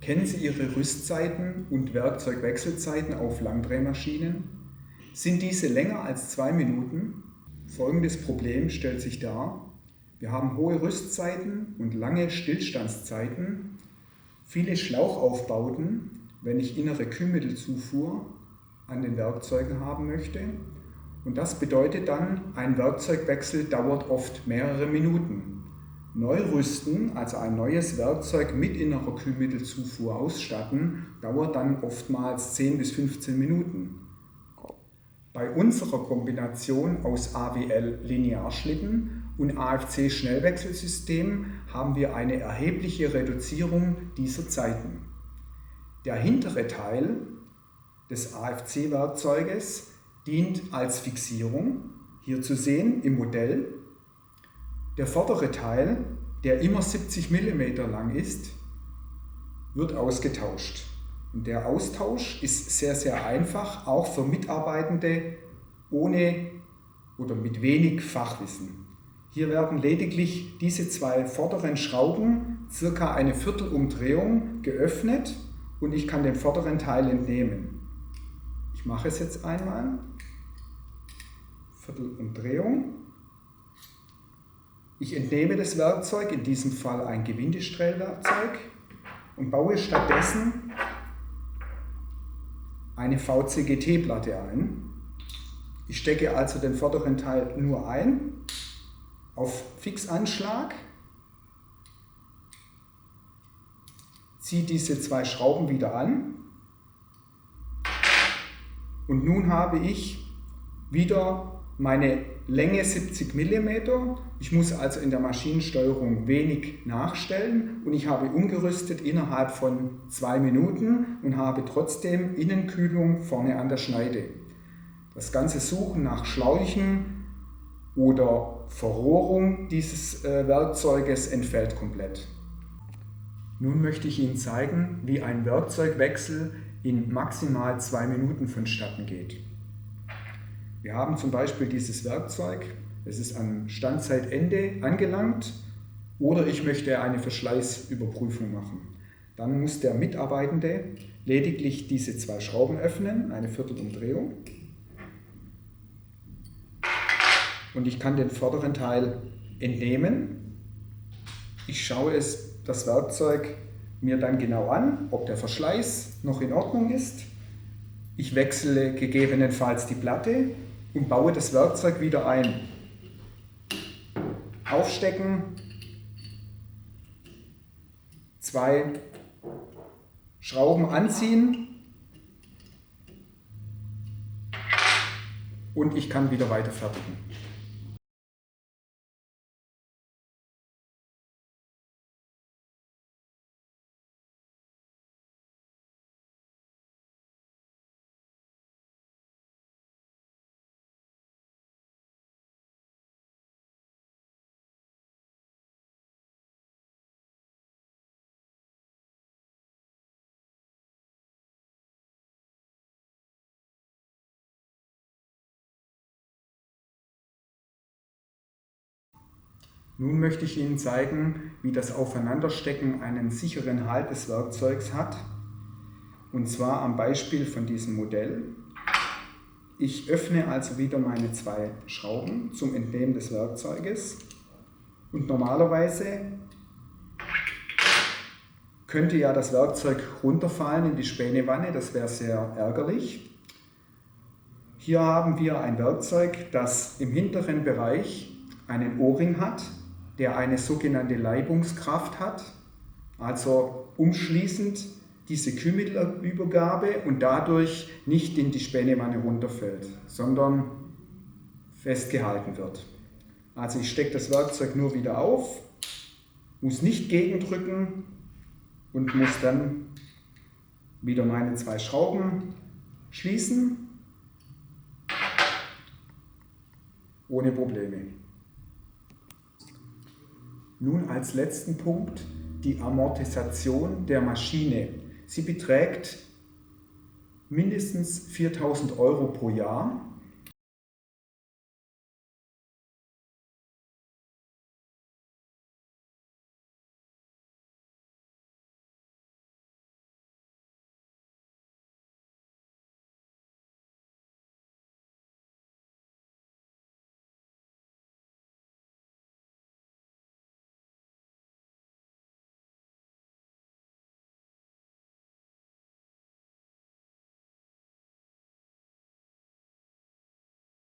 Kennen Sie Ihre Rüstzeiten und Werkzeugwechselzeiten auf Langdrehmaschinen? Sind diese länger als 2 Minuten? Folgendes Problem stellt sich dar. Wir haben hohe Rüstzeiten und lange Stillstandszeiten, viele Schlauchaufbauten, wenn ich innere Kühlmittelzufuhr an den Werkzeugen haben möchte. Und das bedeutet dann, ein Werkzeugwechsel dauert oft mehrere Minuten. Neurüsten, also ein neues Werkzeug mit innerer Kühlmittelzufuhr ausstatten, dauert dann oftmals 10 bis 15 Minuten. Bei unserer Kombination aus AWL-Linearschlitten und AFC-Schnellwechselsystem haben wir eine erhebliche Reduzierung dieser Zeiten. Der hintere Teil des AFC-Werkzeuges dient als Fixierung, hier zu sehen im Modell. Der vordere Teil, der immer 70 mm lang ist, wird ausgetauscht. Und der Austausch ist sehr, sehr einfach, auch für Mitarbeitende ohne oder mit wenig Fachwissen. Hier werden lediglich diese 2 vorderen Schrauben circa eine Viertelumdrehung geöffnet und ich kann den vorderen Teil entnehmen. Ich mache es jetzt einmal. Viertelumdrehung. Ich entnehme das Werkzeug, in diesem Fall ein Gewindestellwerkzeug, und baue stattdessen eine VCGT-Platte ein. Ich stecke also den vorderen Teil nur ein, auf Fixanschlag, ziehe diese 2 Schrauben wieder an und nun habe ich wieder meine Länge 70 mm. Ich muss also in der Maschinensteuerung wenig nachstellen und ich habe umgerüstet innerhalb von 2 Minuten und habe trotzdem Innenkühlung vorne an der Schneide. Das ganze Suchen nach Schläuchen oder Verrohrung dieses Werkzeuges entfällt komplett. Nun möchte ich Ihnen zeigen, wie ein Werkzeugwechsel in maximal 2 Minuten vonstatten geht. Wir haben zum Beispiel dieses Werkzeug, es ist am Standzeitende angelangt oder ich möchte eine Verschleißüberprüfung machen. Dann muss der Mitarbeitende lediglich diese 2 Schrauben öffnen, eine Viertelumdrehung. Und ich kann den vorderen Teil entnehmen. Ich schaue das Werkzeug mir dann genau an, ob der Verschleiß noch in Ordnung ist. Ich wechsle gegebenenfalls die Platte und baue das Werkzeug wieder ein. Aufstecken, 2 Schrauben anziehen und ich kann wieder weiter fertigen. Nun möchte ich Ihnen zeigen, wie das Aufeinanderstecken einen sicheren Halt des Werkzeugs hat. Und zwar am Beispiel von diesem Modell. Ich öffne also wieder meine 2 Schrauben zum Entnehmen des Werkzeuges. Und normalerweise könnte ja das Werkzeug runterfallen in die Spänewanne, das wäre sehr ärgerlich. Hier haben wir ein Werkzeug, das im hinteren Bereich einen O-Ring hat, der eine sogenannte Leibungskraft hat, also umschließend diese Kühlmittelübergabe und dadurch nicht in die Spänewanne runterfällt, sondern festgehalten wird. Also ich stecke das Werkzeug nur wieder auf, muss nicht gegendrücken und muss dann wieder meine 2 Schrauben schließen, ohne Probleme. Nun als letzten Punkt die Amortisation der Maschine. Sie beträgt mindestens 4.000 € pro Jahr.